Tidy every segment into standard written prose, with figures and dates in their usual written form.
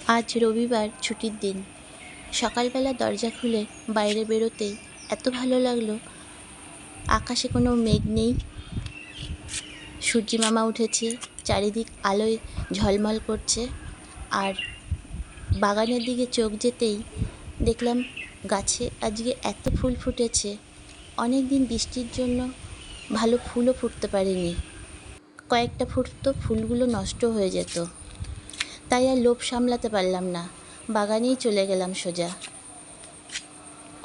আজ রবিবার, ছুটির দিন। সকালবেলা দরজা খুলে বাইরে বেরোতেই এত ভালো লাগলো। আকাশে কোনো মেঘ নেই, সূর্যি মামা উঠেছে, চারিদিক আলোয় ঝলমল করছে। আর বাগানের দিকে চোখ যেতেই দেখলাম গাছে আজকে এত ফুল ফুটেছে। অনেক দিন বৃষ্টির জন্য ভালো ফুলও ফুটতে পারেনি, কয়েকটা ফুটতো, ফুলগুলো নষ্ট হয়ে যেত। তাই আর লোভ সামলাতে পারলাম না, বাগানেই চলে গেলাম সোজা।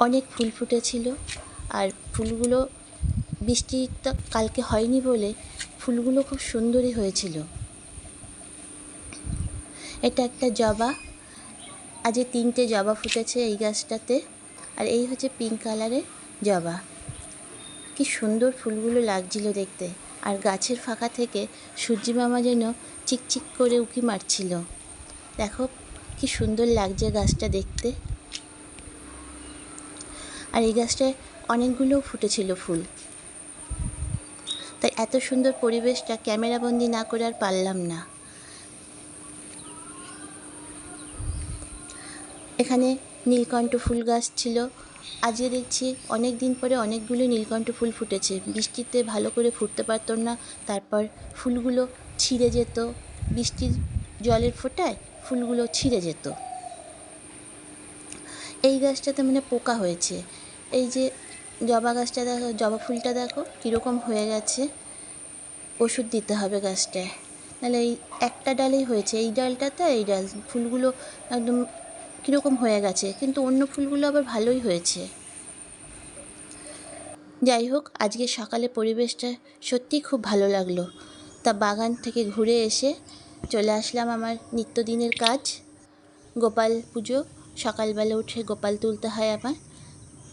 অনেক ফুল ফুটেছিল, আর ফুলগুলো বৃষ্টিটা কালকে হয়নি বলে ফুলগুলো খুব সুন্দরই হয়েছিল। এটা একটা জবা, আজ 3টে জবা ফুটেছে এই গাছটাতে। আর এই হচ্ছে পিঙ্ক কালারের জবা। কি সুন্দর ফুলগুলো লাগছিল দেখতে। আর গাছের ফাঁকা থেকে সূর্যি মামা যেন চিকচিক করে উঁকি মারছিল। দেখো কি সুন্দর লাগছে গাছটা দেখতে। আর এই গাছটায় অনেকগুলোও ফুটেছিল ফুল। তাই এত সুন্দর পরিবেশটা ক্যামেরাবন্দি না করে আর পারলাম না। এখানে নীলকণ্ঠ ফুল গাছ ছিল। আজকে দেখছি অনেক দিন পরে অনেকগুলো নীলকণ্ঠ ফুল ফুটেছে। বৃষ্টিতে ভালো করে ফুটতে পারত না, তারপর ফুলগুলো ছিঁড়ে যেত। বৃষ্টির জলের ফোঁটায় ফুলগুলো ছিঁড়ে যেত। এই গাছটাতে মানে পোকা হয়েছে। এই যে জবা গাছটা দেখো, জবা ফুলটা দেখো কীরকম হয়ে গেছে। ওষুধ দিতে হবে গাছটায়, নাহলে এই একটা ডালেই হয়েছে, এই ডালটাতে এই ডাল ফুলগুলো একদম কীরকম হয়ে গেছে, কিন্তু অন্য ফুলগুলো আবার ভালোই হয়েছে। যাই হোক, আজকে সকালে পরিবেশটা সত্যিই খুব ভালো লাগলো। তা বাগান থেকে ঘুরে এসে চলে আসলাম আমার নিত্যদিনের কাজ, গোপাল পুজো। সকালবেলা উঠে গোপাল তুলতে হয় আমার।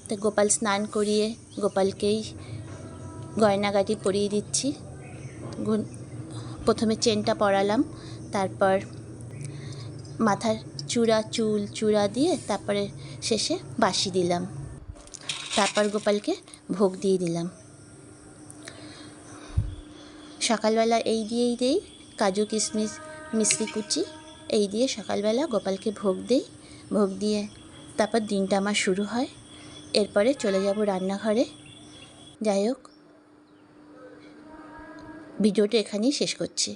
তা গোপাল স্নান করিয়ে গোপালকেই গয়নাগাটি পরিয়ে দিচ্ছি। প্রথমে চেনটা পরালাম, তারপর মাথার চূড়া দিয়ে তারপরে শেষে বাঁশি দিলাম। তারপর গোপালকে ভোগ দিয়ে দিলাম। সকালবেলা এই দিয়েই দেই, কাজু কিশমিশ মিশ্রি কুচি এই দিয়ে সকালবেলা গোপালকে ভোগ দেই। ভোগ দিয়ে তারপর দিনটা আমার শুরু হয়। এরপরে চলে যাব রান্নাঘরে। যাই হোক, ভিডিওটা এখানেই শেষ করছি।